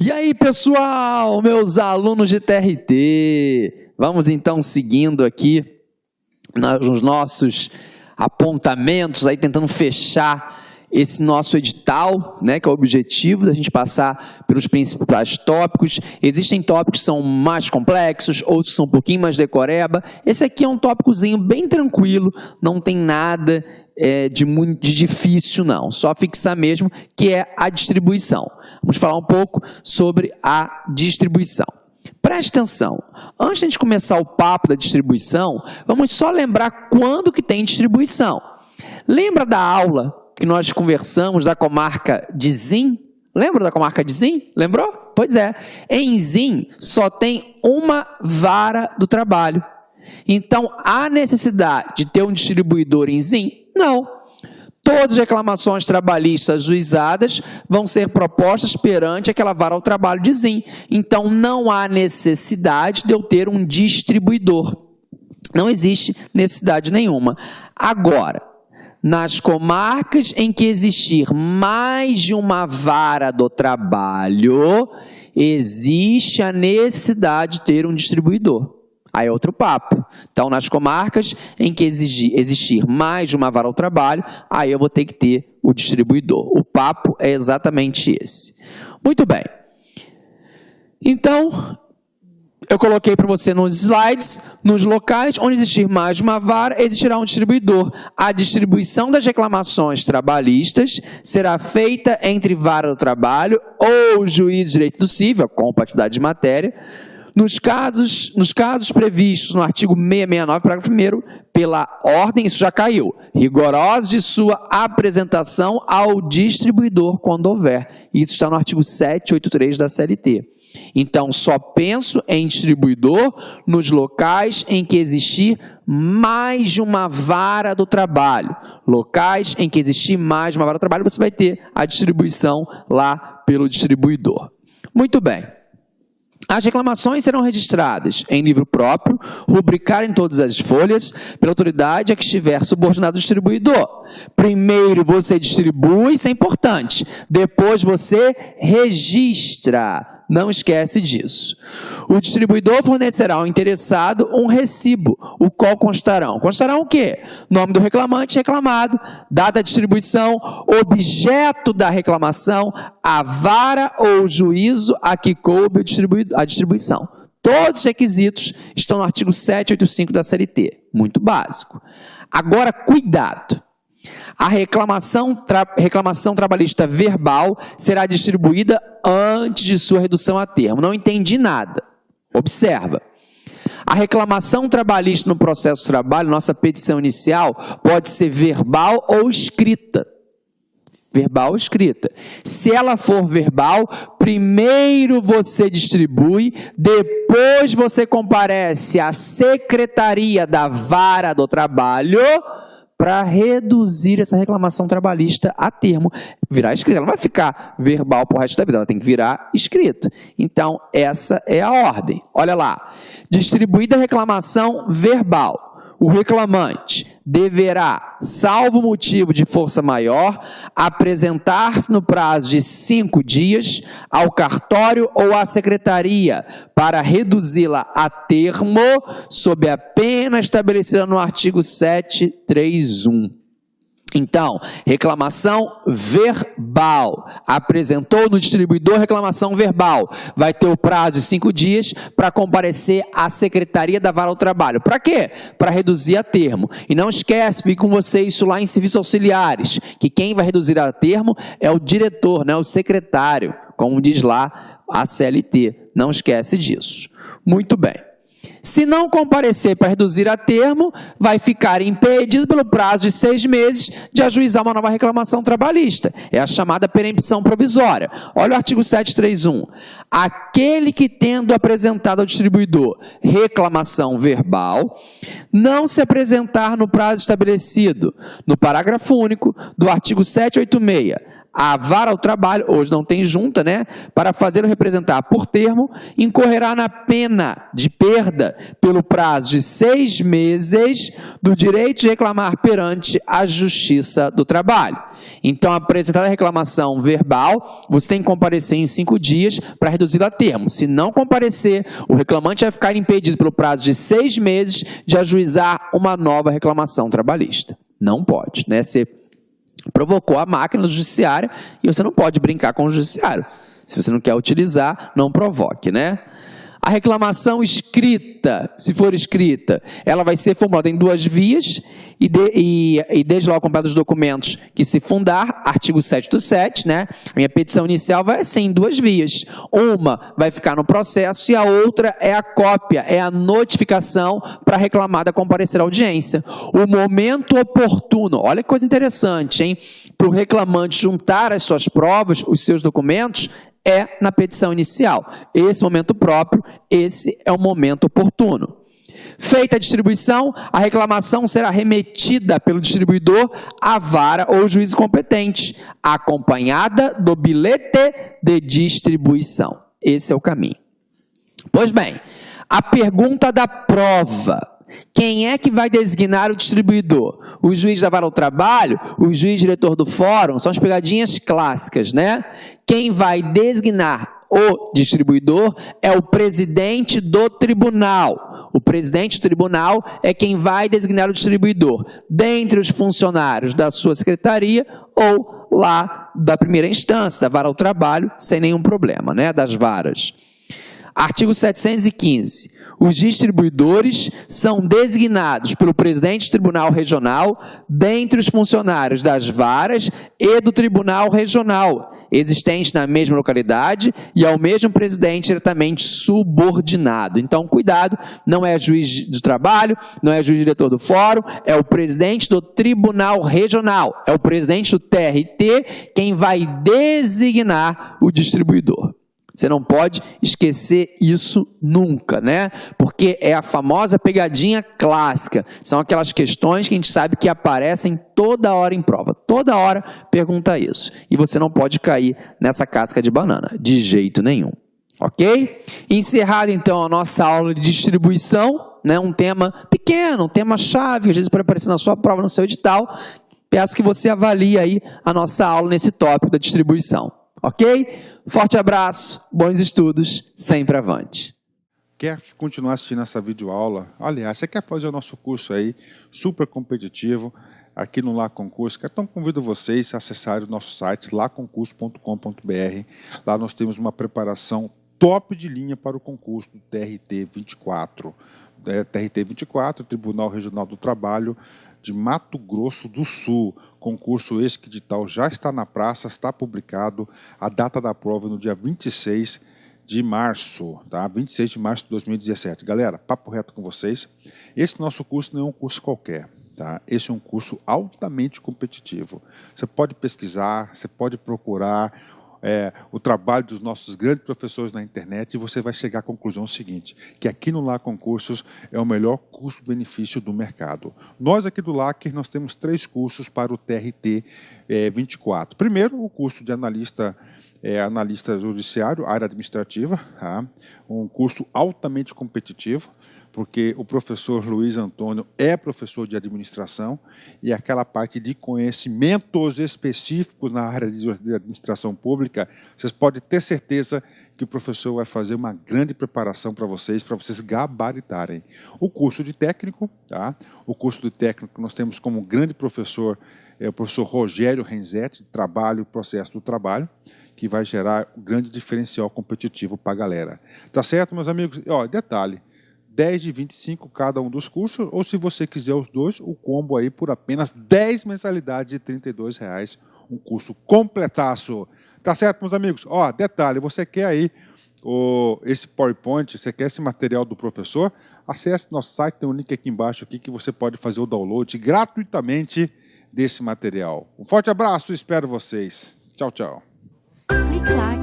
E aí, pessoal, meus alunos de TRT, vamos então seguindo aqui nos nossos apontamentos, aí tentando fechar esse nosso edital, né, que é o objetivo da gente passar pelos principais tópicos. Existem tópicos que são mais complexos, outros são um pouquinho mais decoreba. Esse aqui é um tópicozinho bem tranquilo, não tem nada de difícil não, só fixar mesmo que é a distribuição. Vamos falar um pouco sobre a distribuição. Preste atenção, antes de a gente começar o papo da distribuição, vamos só lembrar quando que tem distribuição. Lembra da aula que nós conversamos da comarca de Zin? Lembra da comarca de Zin? Lembrou? Pois é, em Zin só tem uma vara do trabalho. Então, há necessidade de ter um distribuidor em Zin? Não. Todas as reclamações trabalhistas ajuizadas vão ser propostas perante aquela vara ao trabalho de Zin. Então, não há necessidade de eu ter um distribuidor. Não existe necessidade nenhuma. Agora, nas comarcas em que existir mais de uma vara do trabalho, existe a necessidade de ter um distribuidor. Aí é outro papo. Então, nas comarcas em que existir mais de uma vara ao trabalho, aí eu vou ter que ter o distribuidor. O papo é exatamente esse. Muito bem. Então, eu coloquei para você nos slides, nos locais onde existir mais de uma vara, existirá um distribuidor. A distribuição das reclamações trabalhistas será feita entre vara do trabalho ou juiz de direito do cível, compatibilidade de matéria, nos casos previstos no artigo 669, parágrafo 1º, pela ordem, isso já caiu, rigorosa de sua apresentação ao distribuidor quando houver. Isso está no artigo 783 da CLT. Então, só penso em distribuidor nos locais em que existir mais de uma vara do trabalho. Locais em que existir mais de uma vara do trabalho, você vai ter a distribuição lá pelo distribuidor. Muito bem. As reclamações serão registradas em livro próprio, rubricar em todas as folhas, pela autoridade a que estiver subordinado ao distribuidor. Primeiro você distribui, isso é importante. Depois você registra. Não esquece disso. O distribuidor fornecerá ao interessado um recibo, o qual constarão. Constarão o quê? Nome do reclamante reclamado, data da distribuição, objeto da reclamação, a vara ou juízo a que coube a distribuição. Todos os requisitos estão no artigo 785 da CLT. Muito básico. Agora, cuidado. A reclamação trabalhista verbal será distribuída antes de sua redução a termo. Não entendi nada. Observa. A reclamação trabalhista no processo de trabalho, nossa petição inicial, pode ser verbal ou escrita. Verbal ou escrita. Se ela for verbal, primeiro você distribui, depois você comparece à secretaria da vara do trabalho para reduzir essa reclamação trabalhista a termo. Virar escrita, ela não vai ficar verbal por resto da vida, ela tem que virar escrita. Então, essa é a ordem. Olha lá, distribuída a reclamação verbal, o reclamante deverá, salvo motivo de força maior, apresentar-se no prazo de 5 dias ao cartório ou à secretaria para reduzi-la a termo sob a pena estabelecida no artigo 731. Então, reclamação verbal. Apresentou no distribuidor reclamação verbal. Vai ter o prazo de 5 dias para comparecer à secretaria da vara do trabalho. Para quê? Para reduzir a termo. E não esquece, fique com você isso lá em serviços auxiliares, que quem vai reduzir a termo é o diretor, né? O secretário, como diz lá a CLT. Não esquece disso. Muito bem. Se não comparecer para reduzir a termo, vai ficar impedido pelo prazo de 6 meses de ajuizar uma nova reclamação trabalhista. É a chamada perempção provisória. Olha o artigo 731. Aquele que, tendo apresentado ao distribuidor reclamação verbal, não se apresentar no prazo estabelecido no parágrafo único do artigo 786, a vara ao trabalho, hoje não tem junta, né? Para fazer o representar por termo, incorrerá na pena de perda pelo prazo de 6 meses do direito de reclamar perante a Justiça do Trabalho. Então, apresentada a reclamação verbal, você tem que comparecer em 5 dias para reduzi-la a termo. Se não comparecer, o reclamante vai ficar impedido pelo prazo de 6 meses de ajuizar uma nova reclamação trabalhista. Não pode, né? Você provocou a máquina judiciária e você não pode brincar com o judiciário. Se você não quer utilizar, não provoque, né? A reclamação escrita, se for escrita, ela vai ser formulada em 2 vias e desde logo acompanhada dos documentos que se fundar, artigo 787, né? A minha petição inicial vai ser em 2 vias. Uma vai ficar no processo e a outra é a cópia, é a notificação para a reclamada comparecer à audiência. O momento oportuno, olha que coisa interessante, hein? Para o reclamante juntar as suas provas, os seus documentos, é na petição inicial. Esse momento próprio, esse é o momento oportuno. Feita a distribuição, a reclamação será remetida pelo distribuidor à vara ou juízo competente, acompanhada do bilhete de distribuição. Esse é o caminho. Pois bem, a pergunta da prova. Quem é que vai designar o distribuidor? O juiz da vara ao trabalho, o juiz diretor do fórum, são as pegadinhas clássicas, né? Quem vai designar o distribuidor é o presidente do tribunal. O presidente do tribunal é quem vai designar o distribuidor, dentre os funcionários da sua secretaria ou lá da primeira instância, da vara ao trabalho, sem nenhum problema, né? Das varas. Artigo 715. Os distribuidores são designados pelo presidente do Tribunal Regional, dentre os funcionários das varas e do Tribunal Regional, existente na mesma localidade e ao mesmo presidente diretamente subordinado. Então, cuidado, não é juiz do trabalho, não é juiz diretor do fórum, é o presidente do Tribunal Regional, é o presidente do TRT quem vai designar o distribuidor. Você não pode esquecer isso nunca, né? Porque é a famosa pegadinha clássica. São aquelas questões que a gente sabe que aparecem toda hora em prova. Toda hora pergunta isso. E você não pode cair nessa casca de banana, de jeito nenhum. Ok? Encerrada então a nossa aula de distribuição, né? Um tema pequeno, um tema chave, que às vezes pode aparecer na sua prova, no seu edital. Peço que você avalie aí a nossa aula nesse tópico da distribuição. Ok? Forte abraço, bons estudos, sempre avante. Quer continuar assistindo essa videoaula? Aliás, você quer fazer o nosso curso aí, super competitivo, aqui no Lá Concurso? Então convido vocês a acessarem o nosso site, laconcurso.com.br. Lá nós temos uma preparação top de linha para o concurso do TRT 24. TRT 24, Tribunal Regional do Trabalho, de Mato Grosso do Sul. Concurso esse que edital já está na praça, está publicado. A data da prova no dia 26 de março, tá? 26 de março de 2017. Galera, papo reto com vocês. Esse nosso curso não é um curso qualquer, tá? Esse é um curso altamente competitivo. Você pode pesquisar, você pode procurar o trabalho dos nossos grandes professores na internet e você vai chegar à conclusão seguinte, que aqui no LAC Concursos é o melhor custo-benefício do mercado. Nós aqui do LAC, nós temos 3 cursos para o TRT 24. Primeiro, o curso de analista judiciário, área administrativa, tá? Um curso altamente competitivo, porque o professor Luiz Antônio é professor de administração e aquela parte de conhecimentos específicos na área de administração pública, vocês podem ter certeza que o professor vai fazer uma grande preparação para vocês gabaritarem. O curso de técnico, tá? O curso de técnico nós temos como grande professor o professor Rogério Renzetti, de Trabalho e Processo do Trabalho, que vai gerar um grande diferencial competitivo para a galera. Tá certo, meus amigos? Ó, detalhe, 10 de 25 cada um dos cursos, ou se você quiser os dois, o combo aí por apenas 10 mensalidades de R$ 32,00, um curso completaço. Tá certo, meus amigos? Ó, detalhe, você quer aí esse PowerPoint, você quer esse material do professor, acesse nosso site, tem um link aqui embaixo aqui que você pode fazer o download gratuitamente desse material. Um forte abraço, espero vocês. Tchau, tchau. Clique lá